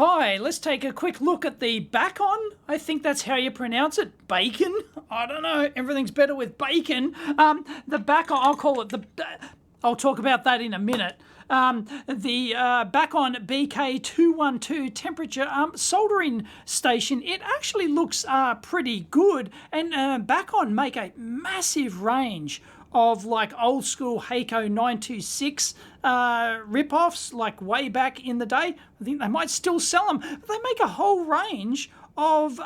Hi, let's take a quick look at the Bakon. I think that's how you pronounce it. Bacon? I don't know. Everything's better with bacon. The Bakon, I'll call it the... I'll talk about that in a minute. The Bakon BK212 temperature soldering station. It actually looks pretty good, and Bakon make a massive range of like old school Heiko 926 rip-offs, like way back in the day. I think they might still sell them, but they make a whole range of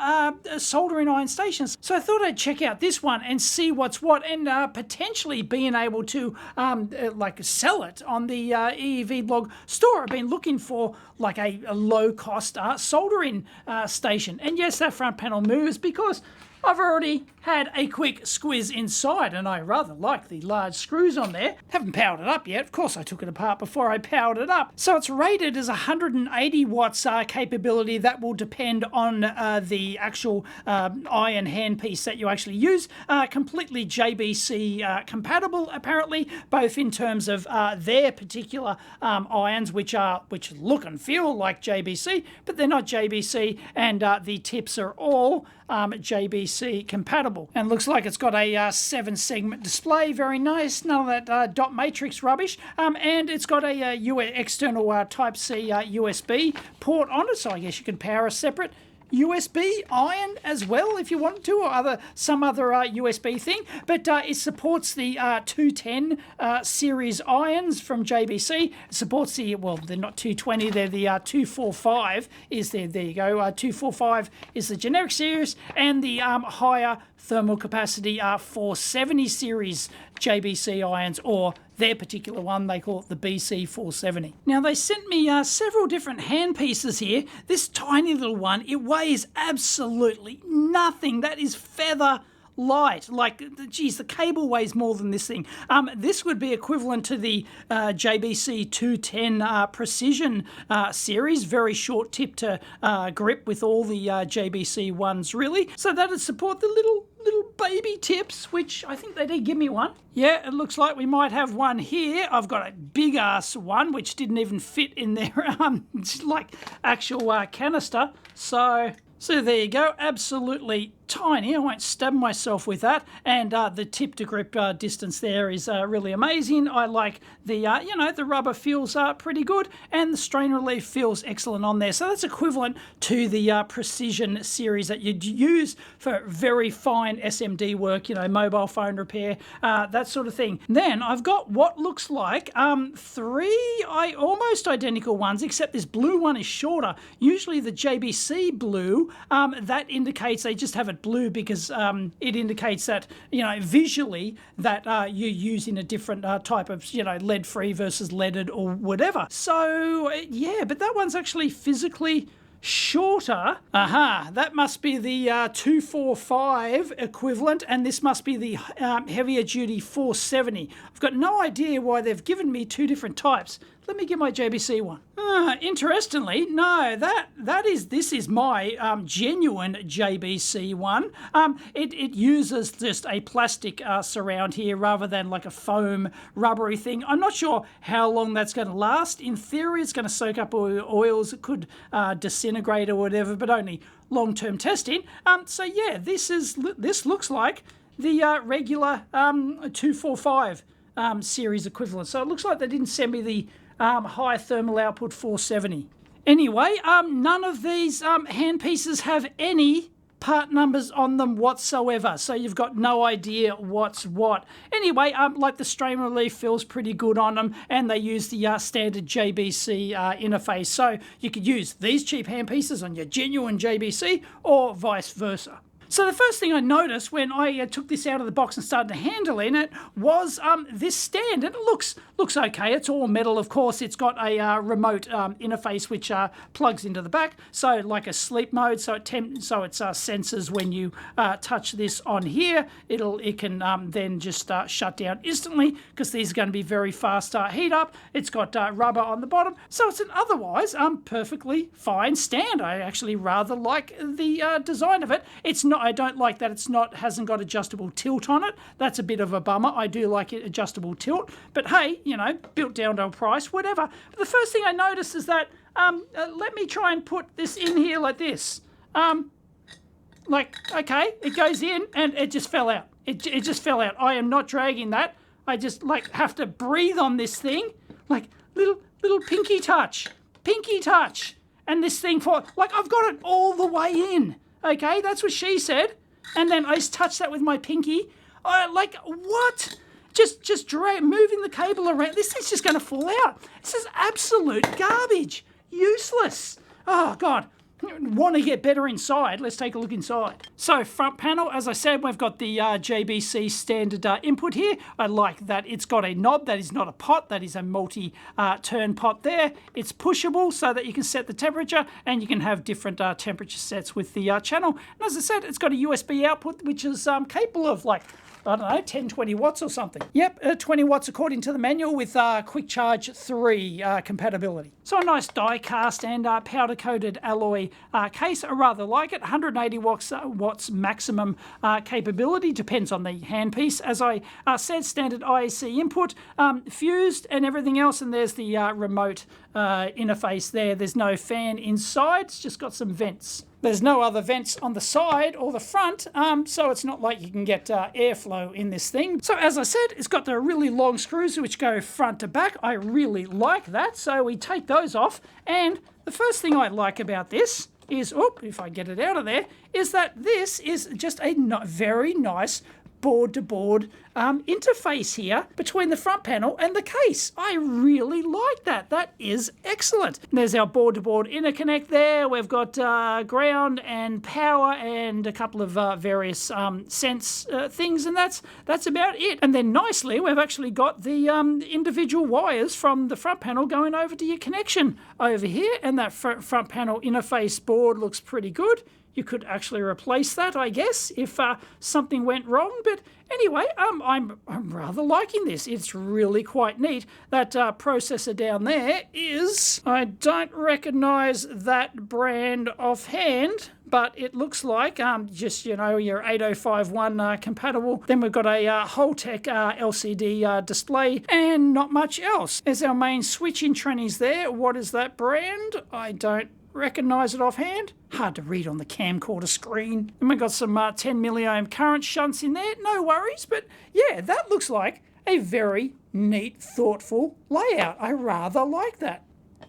soldering iron stations. So I thought I'd check out this one and see what's what, and potentially being able to like sell it on the EEV blog store. I've been looking for like a low-cost soldering station. And yes, that front panel moves because I've already had a quick squiz inside, and I rather like the large screws on there. Haven't powered it up yet. Of course, I took it apart before I powered it up. So it's rated as 180 watts capability. That will depend on the actual iron handpiece that you actually use. Completely JBC compatible, apparently, both in terms of their particular irons, which look and feel like JBC, but they're not JBC, and the tips are all JBC compatible. And looks like it's got a 7-segment display, very nice, none of that dot matrix rubbish, and it's got a external Type-C USB port on it, so I guess you can power a separate USB iron as well if you wanted to, or some other USB thing, but it supports the 210 series irons from JBC. It supports the, well, they're not 220, they're the 245 is there you go. 245 is the generic series, and the higher thermal capacity 470 series JBC irons, or their particular one, they call it the BC470. Now, they sent me several different hand pieces here. This tiny little one, it weighs absolutely nothing. That is feather light. Like, geez, the cable weighs more than this thing. This would be equivalent to the JBC 210 Precision series. Very short tip to grip with all the JBC ones, really. So that would support the little baby tips, which I think they did give me one. Yeah, it looks like we might have one here. I've got a big ass one which didn't even fit in there, like actual canister. So there you go, absolutely tiny. I won't stab myself with that, and the tip to grip distance there is really amazing. I like the the rubber feels pretty good, and the strain relief feels excellent on there. So that's equivalent to the Precision series that you'd use for very fine SMD work, mobile phone repair, that sort of thing. Then I've got what looks like three almost identical ones, except this blue one is shorter. Usually the JBC blue, that indicates they just have it blue because it indicates that, visually that you're using a different type of, lead-free versus leaded or whatever. So, yeah, but that one's actually physically shorter. That must be the 245 equivalent, and this must be the heavier duty 470. I've got no idea why they've given me two different types. Let me get my JBC one. Interestingly, no, this is my genuine JBC one. It uses just a plastic surround here rather than like a foam rubbery thing. I'm not sure how long that's going to last. In theory, it's going to soak up oils. It could disintegrate or whatever, but only long-term testing. So yeah, this looks like the regular 245 series equivalent. So it looks like they didn't send me the high thermal output 470. Anyway, none of these hand pieces have any part numbers on them whatsoever, so you've got no idea what's what. Anyway, like the strain relief feels pretty good on them, and they use the standard JBC interface, so you could use these cheap hand pieces on your genuine JBC or vice versa. So the first thing I noticed when I took this out of the box and started to handle it was this stand, and it looks okay. It's all metal, of course. It's got a remote interface which plugs into the back, so like a sleep mode. So it senses when you touch this on here. It can then just shut down instantly, because these are going to be very fast heat up. It's got rubber on the bottom, so it's an otherwise perfectly fine stand. I actually rather like the design of it. It's not I don't like that hasn't got adjustable tilt on it. That's a bit of a bummer. I do like it adjustable tilt, but hey, you know, built down to a price, whatever. But the first thing I noticed is that, let me try and put this in here like this. Like, okay, it goes in and it just fell out. It just fell out. I am not dragging that. I just like have to breathe on this thing, like little pinky touch, and this thing like I've got it all the way in. Okay, that's what she said, and then I just touched that with my pinky. Like what? Just moving the cable around. This thing's just going to fall out. This is absolute garbage. Useless. Oh God. Want to get better inside? Let's take a look inside. So front panel, as I said, we've got the JBC standard input here. I like that it's got a knob. That is not a pot. That is a multi-turn pot there. It's pushable so that you can set the temperature, and you can have different temperature sets with the channel. And as I said, it's got a USB output, which is capable of like, I don't know, 10, 20 watts or something. Yep, 20 watts according to the manual with Quick Charge 3 compatibility. So a nice die cast and powder coated alloy case. I rather like it. 180 watts maximum capability, depends on the handpiece. As I said, standard IEC input, fused and everything else, and there's the remote interface there. There's no fan inside, it's just got some vents. There's no other vents on the side or the front, so it's not like you can get airflow in this thing. So as I said, it's got the really long screws which go front to back. I really like that. So we take those off, and the first thing I like about this is, if I get it out of there, is that this is just a very nice board-to-board interface here between the front panel and the case. I really like that. That is excellent. There's our board-to-board interconnect there. We've got ground and power and a couple of various sense things, and that's about it. And then nicely, we've actually got the individual wires from the front panel going over to your connection over here, and that front panel interface board looks pretty good. You could actually replace that, I guess, if something went wrong. But anyway, I'm rather liking this. It's really quite neat. That processor down there is, I don't recognise that brand offhand, but it looks like just, you know, your 8051 compatible. Then we've got a Holtec LCD display and not much else. There's our main switch in trannies there. What is that brand? I don't recognise it offhand. Hard to read on the camcorder screen. And we've got some 10 milliohm current shunts in there. No worries, but yeah, that looks like a very neat, thoughtful layout. I rather like that.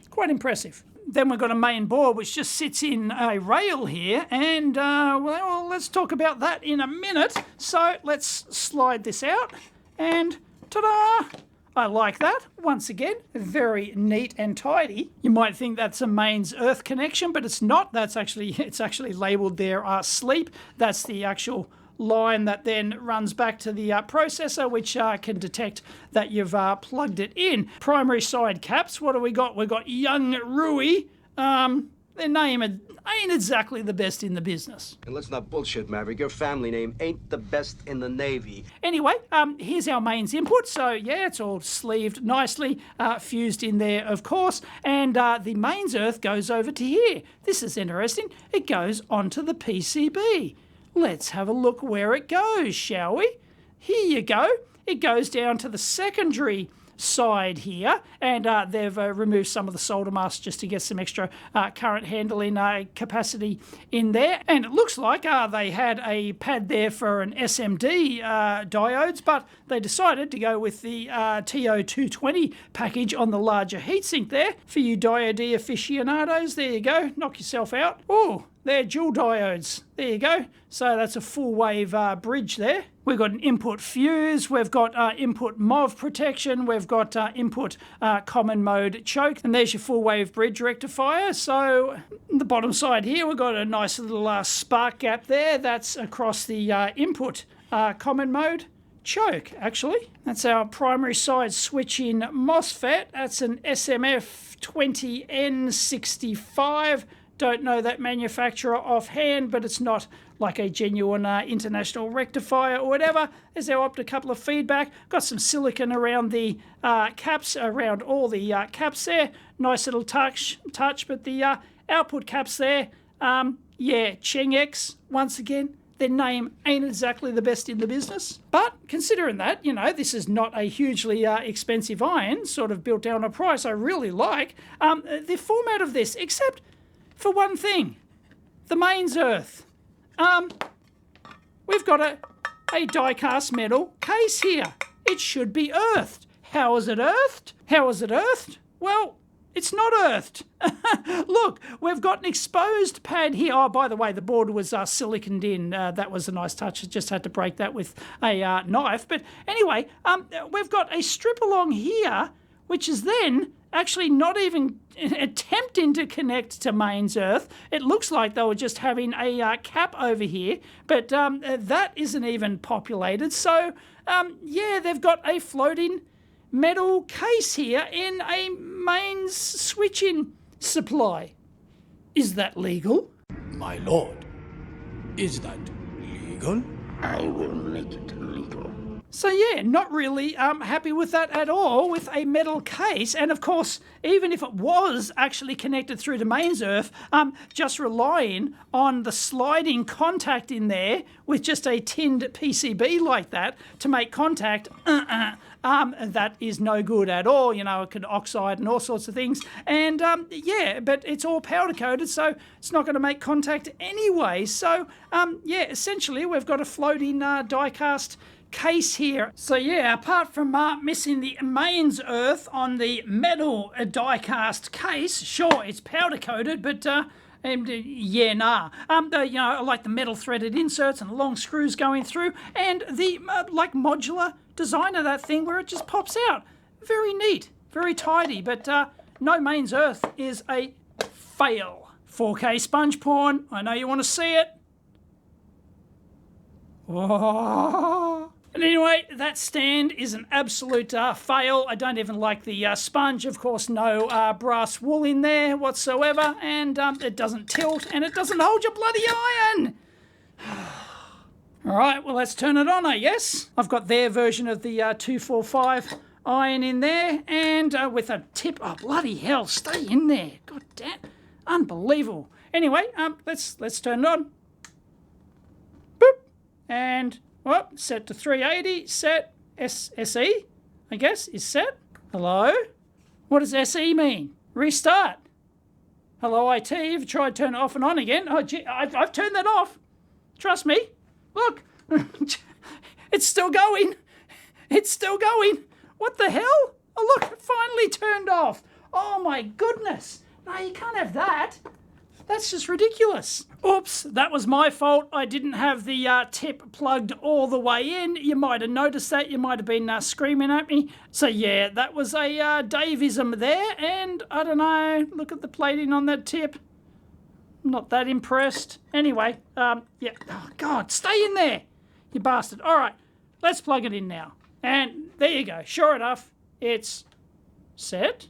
Quite impressive. Then we've got a main board which just sits in a rail here, and well, let's talk about that in a minute. So let's slide this out, and ta-da! I like that. Once again, very neat and tidy. You might think that's a mains earth connection, but it's not. It's actually labelled there sleep. That's the actual line that then runs back to the processor, which can detect that you've plugged it in. Primary side caps. What do we got? We've got Young Rui. Their name ain't exactly the best in the business. And let's not bullshit, Maverick. Your family name ain't the best in the Navy. Anyway, here's our mains input. So yeah, it's all sleeved nicely, fused in there, of course. And the mains earth goes over to here. This is interesting. It goes onto the PCB. Let's have a look where it goes, shall we? Here you go. It goes down to the secondary side here, and they've removed some of the solder masks just to get some extra current handling capacity in there. And it looks like they had a pad there for an SMD diodes, but they decided to go with the TO220 package on the larger heatsink there. For you diode aficionados, there you go, knock yourself out. Oh, they're dual diodes. There you go. So that's a full wave bridge there. We've got an input fuse. We've got input MOV protection. We've got input common mode choke. And there's your full wave bridge rectifier. So on the bottom side here, we've got a nice little spark gap there. That's across the input common mode choke, actually. That's our primary side switch-in MOSFET. That's an SMF20N65. Don't know that manufacturer offhand, but it's not like a genuine international rectifier or whatever. There's our optocoupler feedback. Got some silicon around the caps, around all the caps there. Nice little touch, but the output caps there, yeah, Cheng X, once again, their name ain't exactly the best in the business. But considering that, you know, this is not a hugely expensive iron, sort of built down a price I really like, the format of this, except for one thing, the mains earth. We've got a die-cast metal case here. It should be earthed. How is it earthed? How is it earthed? Well, it's not earthed. Look, we've got an exposed pad here. Oh, by the way, the board was siliconed in. That was a nice touch. I just had to break that with a knife. But anyway, we've got a strip along here, which is then actually not even attempting to connect to mains earth. It looks like they were just having a cap over here, but that isn't even populated. So, yeah, they've got a floating metal case here in a mains switching supply. Is that legal? My lord, is that legal? I will make it legal. So yeah, not really happy with that at all, with a metal case. And of course, even if it was actually connected through to mains earth, just relying on the sliding contact in there with just a tinned PCB like that to make contact, that is no good at all. You know, it could oxide and all sorts of things. And yeah, but it's all powder coated, so it's not going to make contact anyway. So yeah, essentially we've got a floating die-cast case here. So yeah, apart from missing the mains earth on the metal die-cast case, sure, it's powder coated, but yeah, nah. You know, I like the metal threaded inserts and long screws going through, and the like modular design of that thing where it just pops out. Very neat, very tidy, but no mains earth is a fail. 4K sponge porn, I know you want to see it. Oh. And anyway, that stand is an absolute fail. I don't even like the sponge. Of course, no brass wool in there whatsoever. And it doesn't tilt and it doesn't hold your bloody iron. All right, well, let's turn it on, I guess. I've got their version of the 245 iron in there. And with a tip, oh, bloody hell, stay in there. God damn, unbelievable. Anyway, let's turn it on. Boop. And... well, set to 380, set SE, I guess, is set. Hello? What does SE mean? Restart. Hello, IT, you've tried to turn it off and on again. Oh, gee, I've turned that off. Trust me. Look, it's still going. It's still going. What the hell? Oh, look, it finally turned off. Oh, my goodness. No, you can't have that. That's just ridiculous. Oops, that was my fault. I didn't have the tip plugged all the way in. You might have noticed that. You might have been screaming at me. So yeah, that was a Daveism there. And I don't know, look at the plating on that tip. Not that impressed. Anyway, yeah. Oh, God, stay in there, you bastard. All right, let's plug it in now. And there you go. Sure enough, it's set.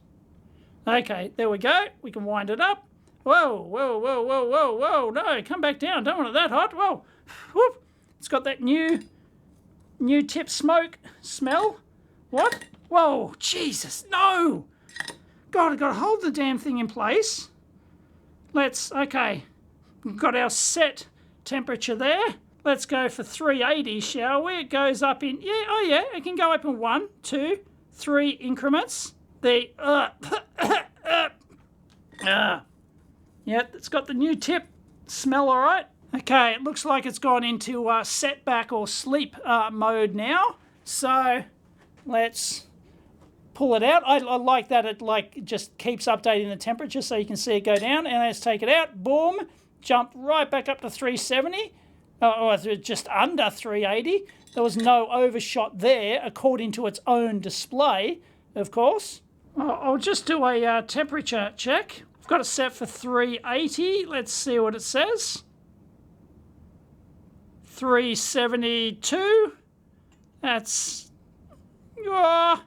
Okay, there we go. We can wind it up. Whoa, whoa, whoa, whoa, whoa, whoa, no, come back down, don't want it that hot, whoa, whoop. It's got that new tip smoke smell. What? Whoa, Jesus, no. God, I've got to hold the damn thing in place. Okay, we've got our set temperature there. Let's go for 380, shall we? It goes up in, yeah, oh yeah, it can go up in 1, 2, 3 increments. Yep, it's got the new tip smell, all right. Okay, it looks like it's gone into setback or sleep mode now. So let's pull it out. I like that it just keeps updating the temperature so you can see it go down. And let's take it out. Boom, jump right back up to 370. Or just under 380. There was no overshot there according to its own display, of course. I'll just do a temperature check. Got it set for 380. Let's see what it says. 372. That's... oh,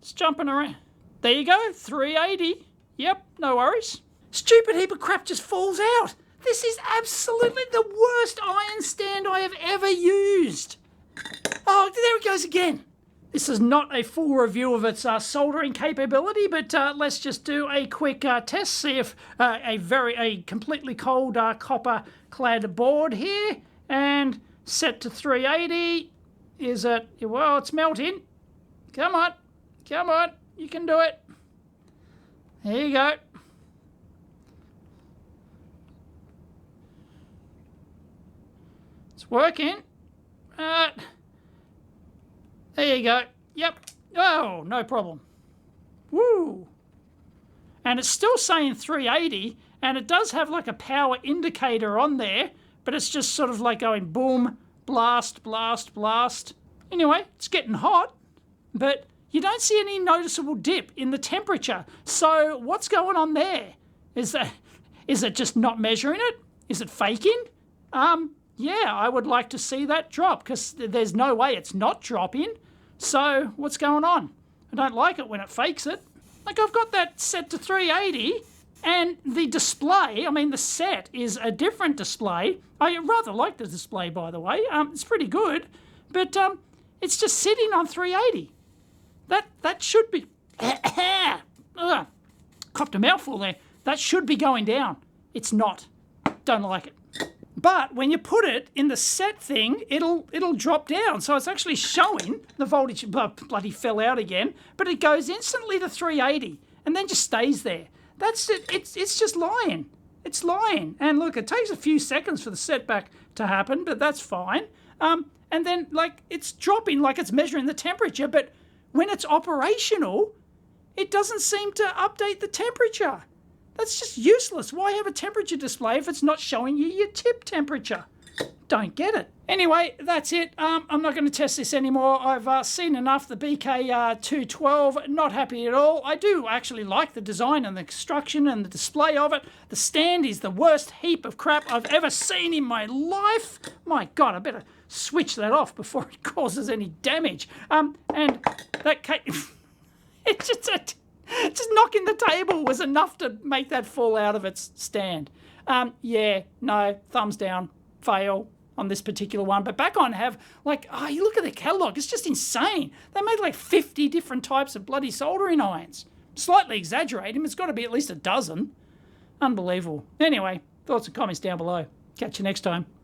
it's jumping around. There you go, 380. Yep, no worries. Stupid heap of crap just falls out. This is absolutely the worst iron stand I have ever used. Oh, there it goes again. This is not a full review of its soldering capability, but let's just do a quick test, see if a completely cold copper-clad board here, and set to 380. Is it? Well, it's melting. Come on. Come on. You can do it. There you go. It's working. There you go. Yep. Oh, no problem. Woo. And it's still saying 380, and it does have like a power indicator on there, but it's just sort of like going boom, blast, blast, blast. Anyway, it's getting hot, but you don't see any noticeable dip in the temperature. So what's going on there? Is it just not measuring it? Is it faking? Yeah, I would like to see that drop, because there's no way it's not dropping. So what's going on? I don't like it when it fakes it. Like, I've got that set to 380, and the display, I mean, the set is a different display. I rather like the display, by the way. It's pretty good, but it's just sitting on 380. That should be... Copped a mouthful there. That should be going down. It's not. Don't like it. But when you put it in the set thing, it'll drop down. So it's actually showing the voltage. Bloody fell out again. But it goes instantly to 380 and then just stays there. That's it. It's just lying. It's lying. And look, it takes a few seconds for the setback to happen, but that's fine. And then, like, it's dropping like it's measuring the temperature, but when it's operational, it doesn't seem to update the temperature. That's just useless. Why have a temperature display if it's not showing you your tip temperature? Don't get it. Anyway, that's it. I'm not going to test this anymore. I've seen enough. The BK212, not happy at all. I do actually like the design and the construction and the display of it. The stand is the worst heap of crap I've ever seen in my life. My God, I better switch that off before it causes any damage. And that it's just knocking the table was enough to make that fall out of its stand. Yeah, no, thumbs down, fail on this particular one. But Bakon have, like, oh, you look at the catalogue, it's just insane. They make like 50 different types of bloody soldering irons. Slightly exaggerating, it's got to be at least a dozen. Unbelievable. Anyway, thoughts and comments down below. Catch you next time.